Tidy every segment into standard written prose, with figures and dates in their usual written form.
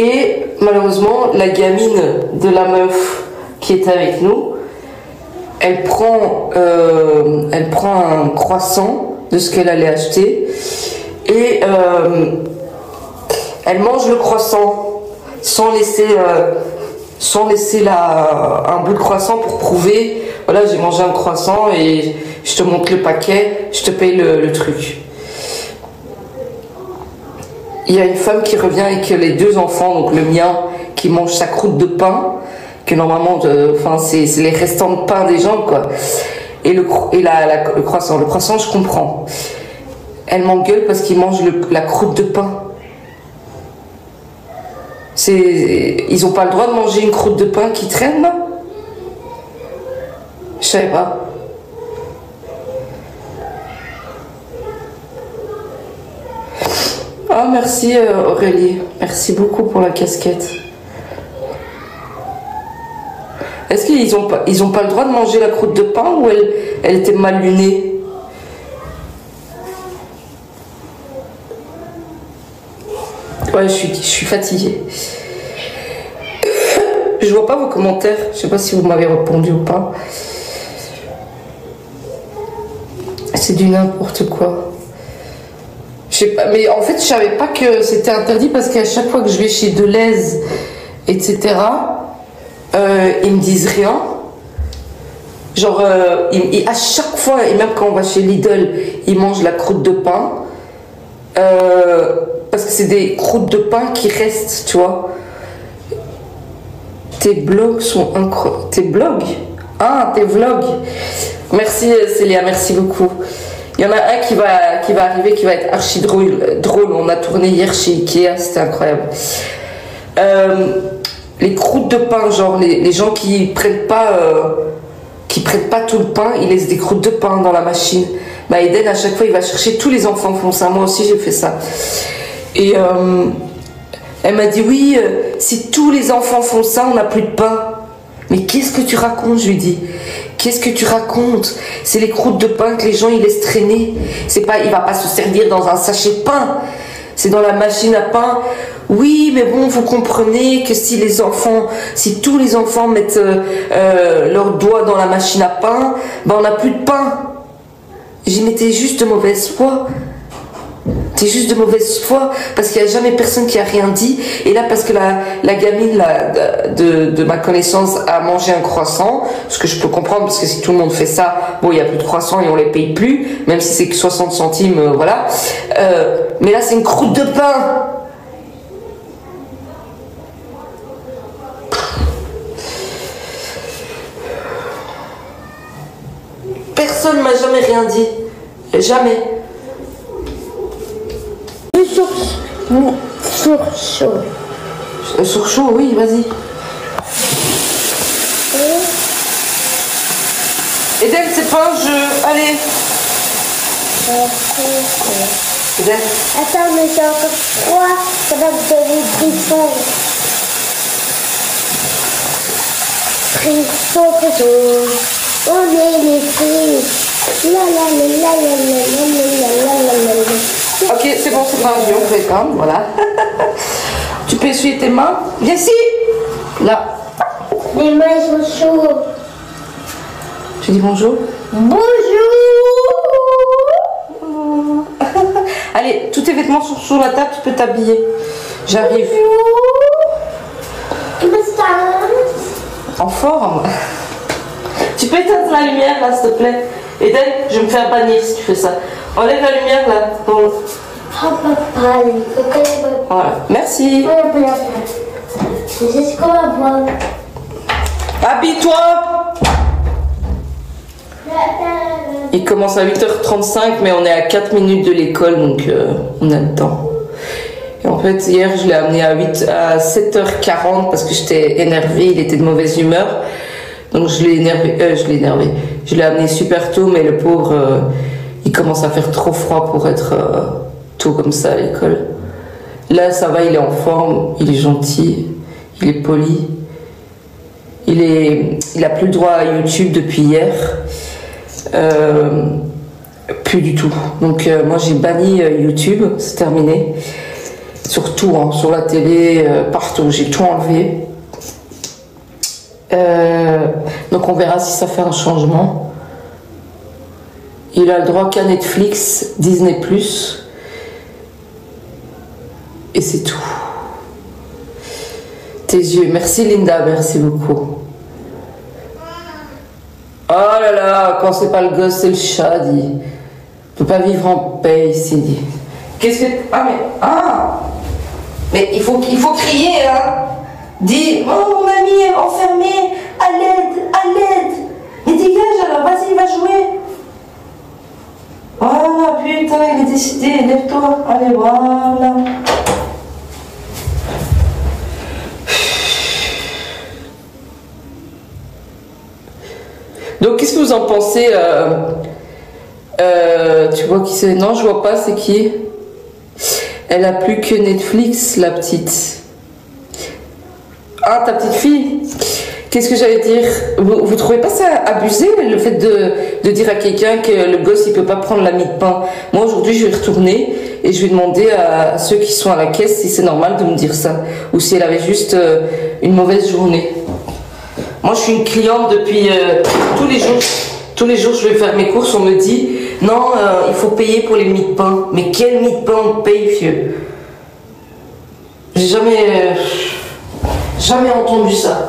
Et malheureusement, la gamine de la meuf qui est avec nous, elle prend un croissant de ce qu'elle allait acheter et elle mange le croissant sans laisser un bout de croissant pour prouver, voilà, j'ai mangé un croissant et je te montre le paquet, je te paye le truc. Il y a une femme qui revient avec les deux enfants, donc le mien qui mange sa croûte de pain, que normalement, c'est les restants de pain des gens, quoi. Et le croissant. Le croissant, je comprends. Elle m'engueule parce qu'il mange la croûte de pain. Ils n'ont pas le droit de manger une croûte de pain qui traîne, là? Je savais pas. Ah, merci Aurélie. Merci beaucoup pour la casquette. Est-ce qu'ils ont pas le droit de manger la croûte de pain ou elle était mal lunée? Ouais, je suis fatiguée. Je vois pas vos commentaires. Je sais pas si vous m'avez répondu ou pas. C'est du n'importe quoi. Je sais pas, mais en fait, je savais pas que c'était interdit parce qu'à chaque fois que je vais chez Deleuze, etc., ils me disent rien. Genre, à chaque fois, et même quand on va chez Lidl, ils mangent la croûte de pain. Parce que c'est des croûtes de pain qui restent, tu vois. Tes blogs sont incroyables. Tes blogs? Ah, tes vlogs. Merci Célia, merci beaucoup. Il y en a un qui va arriver, qui va être archi drôle. On a tourné hier chez Ikea, c'était incroyable. Les croûtes de pain, genre les gens qui prennent pas tout le pain, ils laissent des croûtes de pain dans la machine. Bah Eden, à chaque fois, il va chercher, tous les enfants font ça. Moi aussi, j'ai fait ça. Et elle m'a dit, oui, si tous les enfants font ça, on n'a plus de pain. Mais qu'est-ce que tu racontes, je lui dis. Qu'est-ce que tu racontes? C'est les croûtes de pain que les gens, ils laissent traîner. C'est pas, il va pas se servir dans un sachet de pain. C'est dans la machine à pain. Oui, mais bon, vous comprenez que si tous les enfants mettent leurs doigts dans la machine à pain, ben on n'a plus de pain. J'ai dit, mais t'es juste de mauvaise foi. T'es juste de mauvaise foi parce qu'il n'y a jamais personne qui a rien dit. Et là, parce que la gamine là, de ma connaissance a mangé un croissant, ce que je peux comprendre parce que si tout le monde fait ça, bon, il n'y a plus de croissants et on les paye plus, même si c'est que 60 centimes, voilà. Mais là, c'est une croûte de pain. Personne ne m'a jamais rien dit. Jamais. Sur chaud. Sur chaud, oui, vas-y. Eden, c'est pas un jeu. Allez. Eden. Attends, mais j'ai encore froid. Ça va me donner des frissons. Frisson. On est les filles. La la la la la la la la la la. Ok, c'est bon, c'est pas un jeu, on fait comme, voilà. Tu peux essuyer tes mains? Viens ici. Là. Les mains sont chaudes. Tu dis bonjour? Bonjour. Allez, tous tes vêtements sont sur la table, tu peux t'habiller. J'arrive. En forme. Tu peux éteindre la lumière là, s'il te plaît. Eden, je vais me faire bannir si tu fais ça. Enlève la lumière là. Bon. Voilà, merci. C'est ce qu'on va boire. Habille-toi. Il commence à 8h35, mais on est à 4 minutes de l'école, donc on a le temps. Et en fait, hier, je l'ai amené à 7h40 parce que j'étais énervée, il était de mauvaise humeur. Donc je l'ai énervé. Je l'ai amené super tôt, mais le pauvre, il commence à faire trop froid pour être tôt comme ça à l'école. Là, ça va, il est en forme, il est gentil, il est poli. Il a plus le droit à YouTube depuis hier. Plus du tout. Donc moi, j'ai banni YouTube, c'est terminé. Sur tout, hein, sur la télé, partout, j'ai tout enlevé. Donc on verra si ça fait un changement. Il a le droit qu'à Netflix, Disney+. Et c'est tout. Tes yeux. Merci Linda, merci beaucoup. Oh là là, quand c'est pas le gosse, c'est le chat, dit. On peut pas vivre en paix ici, dit. Qu'est-ce que... Ah mais... Ah, mais il faut crier, hein. Dis, oh mon ami est enfermé, à l'aide, à l'aide. Mais dégage alors, vas-y, va jouer. Voilà, putain, il est décidé, lève-toi, allez, voilà. Donc, qu'est-ce que vous en pensez tu vois qui c'est? Non, je vois pas, c'est qui? Elle a plus que Netflix, la petite. Ah, ta petite fille. Qu'est-ce que j'allais dire? Vous trouvez pas ça abusé, le fait de dire à quelqu'un que le gosse il peut pas prendre la mie de pain? Moi aujourd'hui je vais retourner et je vais demander à ceux qui sont à la caisse si c'est normal de me dire ça ou si elle avait juste une mauvaise journée. Moi je suis une cliente depuis tous les jours je vais faire mes courses, on me dit non il faut payer pour les mie de pain. Mais quelle mie de pain on paye, vieux? J'ai jamais entendu ça.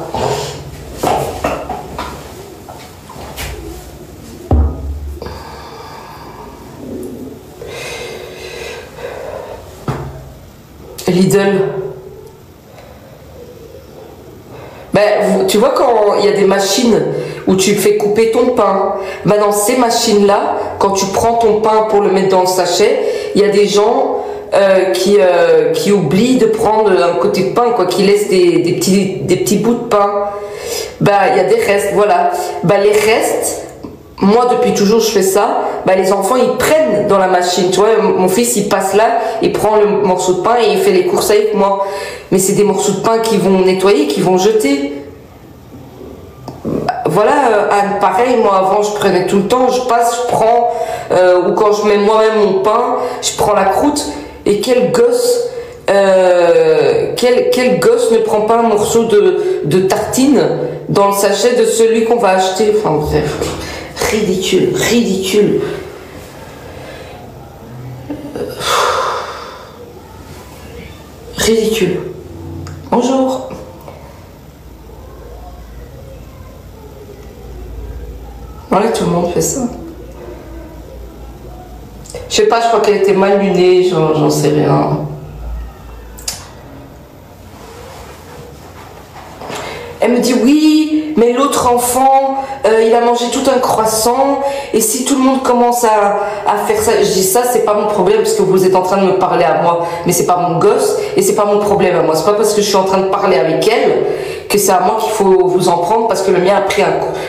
Lidl. Ben, tu vois quand il y a des machines où tu fais couper ton pain, ben dans ces machines-là, quand tu prends ton pain pour le mettre dans le sachet, il y a des gens qui oublient de prendre un côté pain, quoi, qui laissent des petits bouts de pain. Ben, il y a des restes, voilà. Ben, les restes, moi depuis toujours je fais ça, bah, les enfants ils prennent dans la machine, tu vois, mon fils il passe là, il prend le morceau de pain et il fait les courses avec moi, mais c'est des morceaux de pain qu'ils vont nettoyer, qu'ils vont jeter. Voilà, Anne, pareil, moi avant je prenais tout le temps, je passe, je prends, ou quand je mets moi-même mon pain, je prends la croûte, et quel gosse ne prend pas un morceau de tartine dans le sachet de celui qu'on va acheter? Enfin bref. Ridicule, ridicule. Ridicule. Bonjour. Voilà, tout le monde fait ça. Je sais pas, je crois qu'elle était mal lunée, j'en sais rien. Elle me dit oui, mais l'autre enfant, il a mangé tout un croissant, et si tout le monde commence à faire ça, je dis ça, c'est pas mon problème parce que vous êtes en train de me parler à moi, mais c'est pas mon gosse et c'est pas mon problème à moi. C'est pas parce que je suis en train de parler avec elle que c'est à moi qu'il faut vous en prendre parce que le mien a pris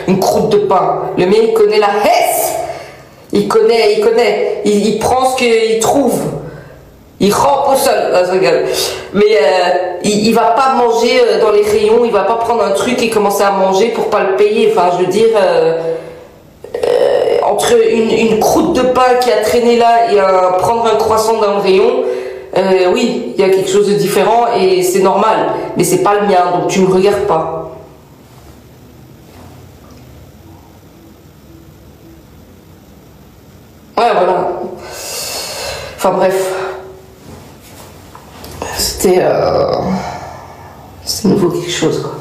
une croûte de pain. Le mien il connaît la Hesse, il prend ce qu'il trouve. Il rampe au sol, ah, je rigole. Mais il va pas manger dans les rayons, il va pas prendre un truc et commencer à manger pour pas le payer. Enfin, je veux dire, entre une croûte de pain qui a traîné là et prendre un croissant dans le rayon, oui, il y a quelque chose de différent et c'est normal. Mais c'est pas le mien, donc tu me regardes pas. Ouais, voilà. Enfin bref. C'était nouveau quelque chose, quoi.